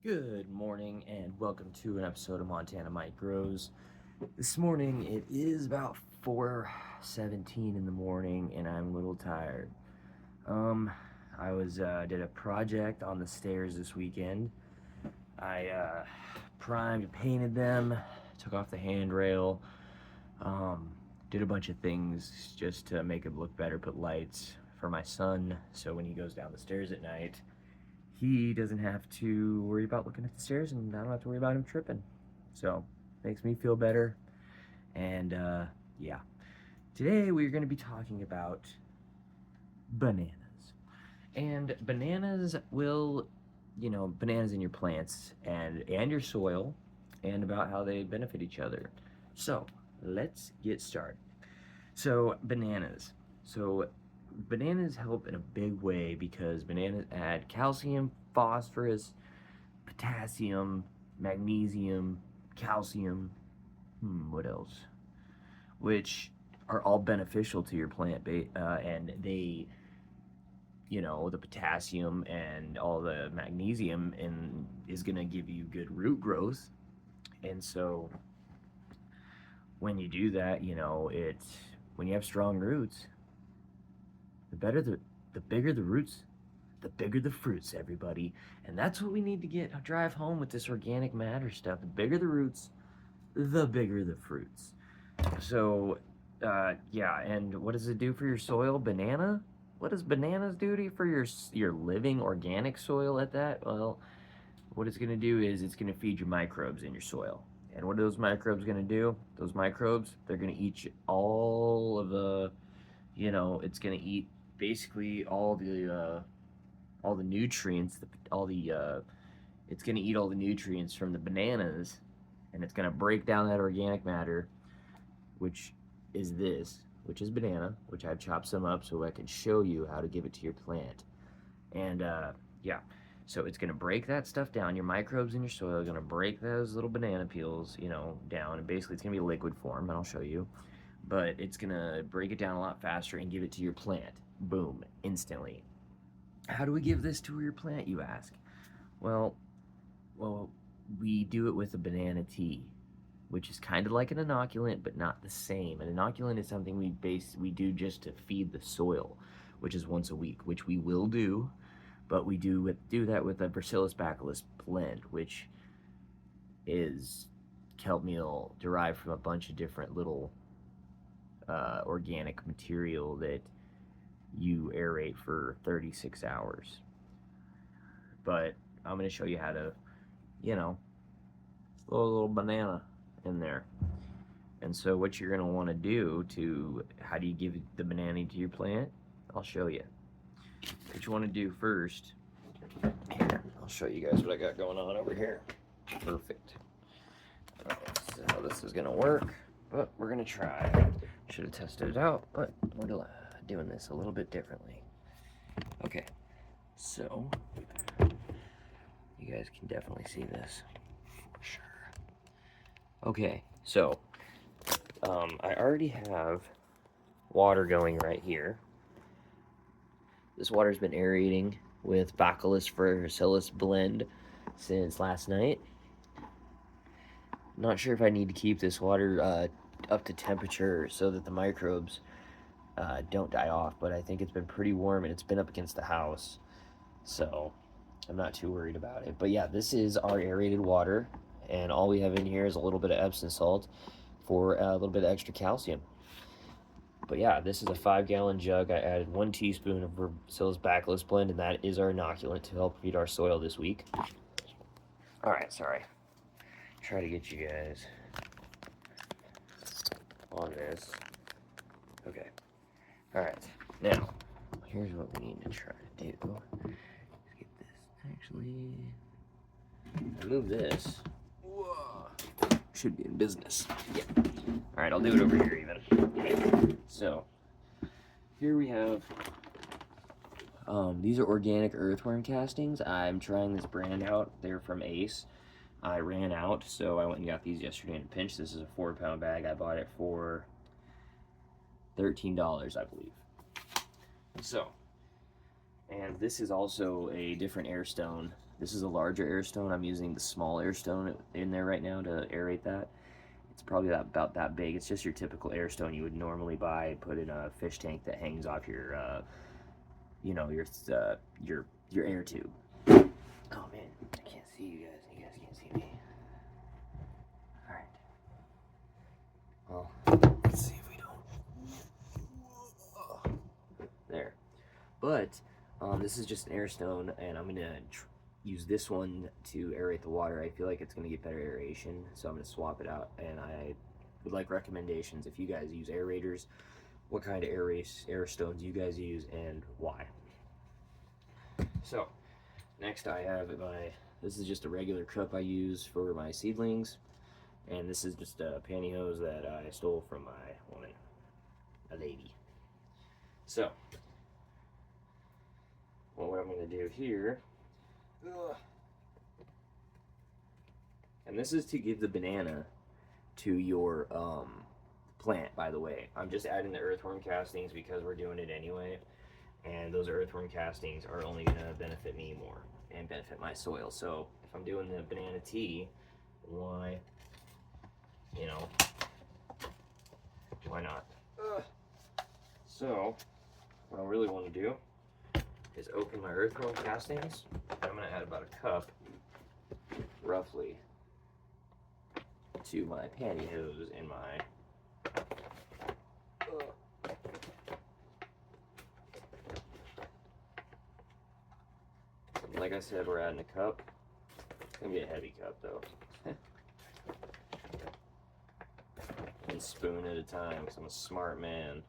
Good morning and welcome to an episode of Montana Mike Grows. This morning it is about 4:17 in the morning and I'm a little tired. I did a project on the stairs this weekend. I primed and painted them, took off the handrail, did a bunch of things just to make it look better, put lights for my son so when he goes down the stairs at night he doesn't have to worry about looking at the stairs and I don't have to worry about him tripping. So, makes me feel better. And yeah. Today we're going to be talking about bananas. And bananas bananas in your plants and your soil and about how they benefit each other. So, let's get started. So, bananas. Bananas help in a big way because bananas add calcium, phosphorus, potassium, magnesium, calcium, what else? Which are all beneficial to your plant, and they, the potassium and all the magnesium is going to give you good root growth. And so when you do that, when you have strong roots, the bigger the roots, the bigger the fruits, everybody. And that's what we need to drive home with this organic matter stuff. The bigger the roots, the bigger the fruits. So, yeah, and what does it do for your soil? What does bananas do for your living organic soil at that? Well, what it's going to do is it's going to feed your microbes in your soil. And what are those microbes going to do? Those microbes, they're going to eat all of the, it's going to eat basically all the nutrients, it's going to eat all the nutrients from the bananas, and it's going to break down that organic matter, which is banana, which I've chopped some up so I can show you how to give it to your plant. And yeah, so it's going to break that stuff down. Your microbes in your soil are going to break those little banana peels, down, and basically it's going to be a liquid form, and I'll show you. But it's going to break it down a lot faster and give it to your plant. Boom, instantly. How do we give this to your plant, you ask? Well, we do it with a banana tea, which is kind of like an inoculant, but not the same. An inoculant is something we do just to feed the soil, which is once a week, which we will do, but we do that with a Bacillus bacillus blend, which is kelp meal derived from a bunch of different little organic material that you aerate for 36 hours. But I'm going to show you how to, throw a little banana in there. And so what you're going to want to do how do you give the banana to your plant? I'll show you. What you want to do first, here, I'll show you guys what I got going on over here. Perfect. Alright, so how this is going to work, but we're going to try. Should have tested it out, but we're doing this a little bit differently. Okay, so you guys can definitely see this for sure. Okay, so I already have water going right here. This water's been aerating with Bacillus Bacillus blend since last night. Not sure if I need to keep this water up to temperature so that the microbes don't die off, but I think it's been pretty warm and it's been up against the house, so I'm not too worried about it. But yeah, this is our aerated water, and all we have in here is a little bit of Epsom salt for a little bit of extra calcium. But yeah, this is a 5-gallon jug. I added 1 teaspoon of Bacillus bacillus blend, and that is our inoculant to help feed our soil this week. Alright, sorry. Try to get you guys on this. Okay. Alright, now, here's what we need to try to do. Let's get this, actually, move this. Whoa. Should be in business. Yeah. Alright, I'll do it over here even. So, here we have, these are organic earthworm castings. I'm trying this brand out. They're from Ace. I ran out, so I went and got these yesterday in a pinch. This is a 4-pound bag. I bought it for $13, I believe. So, and this is also a different air stone This is a larger air stone. I'm using the small air stone in there right now to aerate that. It's probably about that big. It's just your typical air stone you would normally buy, put in a fish tank that hangs off your, you know, your air tube. Oh man, I can't see you guys. You guys can't see me. All right. Well, let's see if we don't. There. But this is just an air stone, and I'm gonna use this one to aerate the water. I feel like it's gonna get better aeration, so I'm gonna swap it out. And I would like recommendations if you guys use aerators, what kind of air stones you guys use and why. So next I have this is just a regular cup I use for my seedlings, and this is just a pantyhose that I stole from my woman, a lady. So well, what I'm going to do here, and this is to give the banana to your plant, by the way. I'm just adding the earthworm castings because we're doing it anyway, and those earthworm castings are only going to benefit me more and benefit my soil. So if I'm doing the banana tea, why, you know, why not? So what I really want to do is open my earthworm castings. I'm going to add about a cup, roughly, to my pantyhose in my like I said, we're adding a cup. It's going to be a heavy cup, though. One spoon at a time, because I'm a smart man.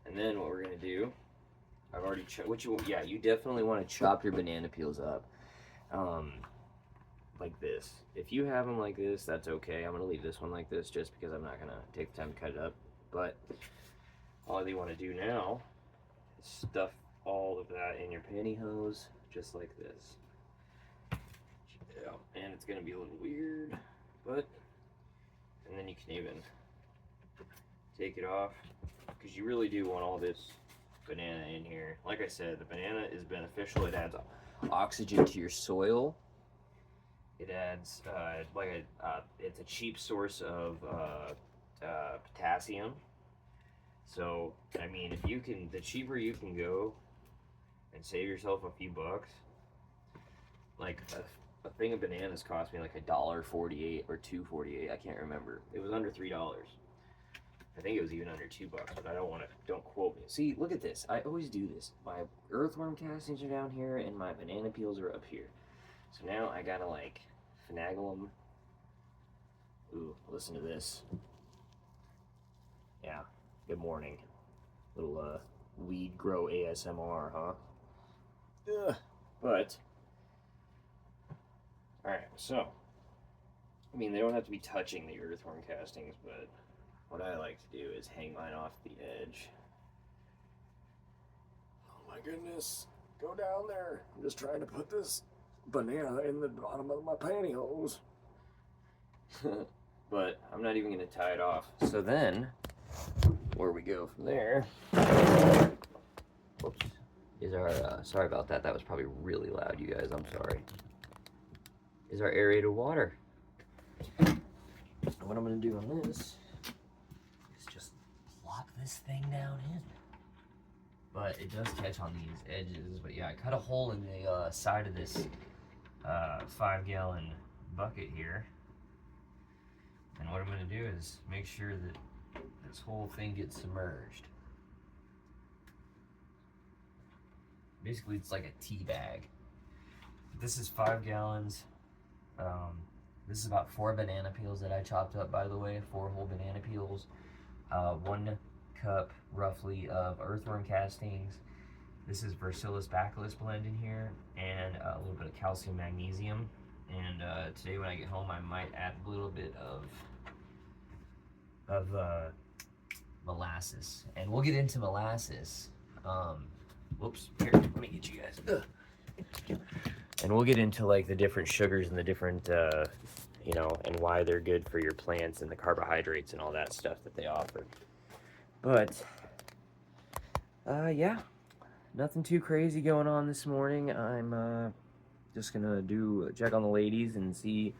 And then what we're going to do, I've already yeah, you definitely want to chop your banana peels up like this. If you have them like this, that's okay. I'm going to leave this one like this just because I'm not going to take the time to cut it up. But all you want to do now is stuff all of that in your pantyhose just like this. Yeah, and it's going to be a little weird, but, and then you can even take it off because you really do want all this banana in here. Like I said, the banana is beneficial. It adds oxygen to your soil. It adds it's a cheap source of potassium. So I mean, if you can, the cheaper you can go and save yourself a few bucks. Like a thing of bananas cost me like $1.48 or $2.48. I can't remember. It was under $3. I think it was even under $2, but I don't quote me. See, look at this. I always do this. My earthworm castings are down here and my banana peels are up here. So now I gotta like finagle them. Ooh, listen to this. Yeah, good morning. Little weed grow ASMR, huh? Ugh. But, alright, so, I mean, they don't have to be touching the earthworm castings, but what I like to do is hang mine off the edge. Oh my goodness, go down there. I'm just trying to put this banana in the bottom of my pantyhose. But I'm not even going to tie it off. So then, where we go from there, whoops, is our, sorry about that, that was probably really loud, you guys, I'm sorry, is our aerated water. And what I'm going to do on this is just plop this thing down in. But it does catch on these edges, but yeah, I cut a hole in the side of this 5-gallon bucket here. And what I'm going to do is make sure that this whole thing gets submerged. Basically, it's like a tea bag. This is 5 gallons. This is about 4 banana peels that I chopped up, by the way, 4 whole banana peels. 1 cup, roughly, of earthworm castings. This is Versalis Bacillus blend in here, and a little bit of calcium magnesium. And today when I get home, I might add a little bit of molasses. And we'll get into molasses. Whoops, here, let me get you guys. Ugh. And we'll get into like the different sugars and the different, you know, and why they're good for your plants and the carbohydrates and all that stuff that they offer. But, yeah, nothing too crazy going on this morning. I'm just gonna check on the ladies and see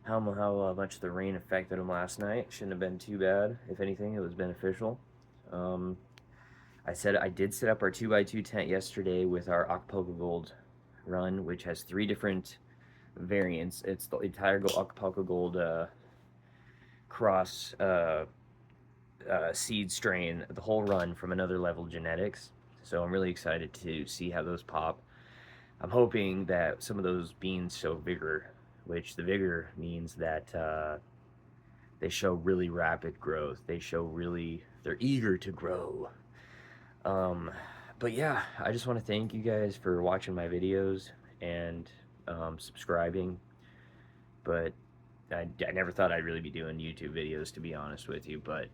how much the rain affected them last night. Shouldn't have been too bad. If anything, it was beneficial. Um, I did set up our 2x2 tent yesterday with our Acapulco Gold run, which has 3 different variants. It's the entire Acapulco Gold cross seed strain, the whole run from Another Level Genetics. So I'm really excited to see how those pop. I'm hoping that some of those beans show vigor, which the vigor means that they show really rapid growth. They're eager to grow. Um, but yeah, I just want to thank you guys for watching my videos and subscribing. But I never thought I'd really be doing YouTube videos, to be honest with you. But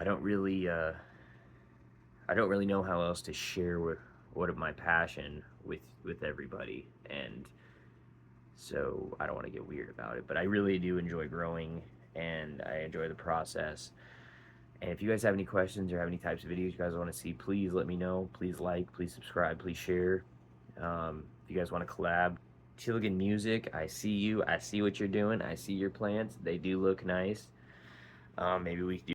I don't really know how else to share what of my passion with everybody, and so I don't want to get weird about it. But I really do enjoy growing, and I enjoy the process. And if you guys have any questions or have any types of videos you guys want to see, please let me know. Please like, please subscribe, please share. If you guys want to collab, Chilligan Music, I see you. I see what you're doing. I see your plants. They do look nice. Maybe we could do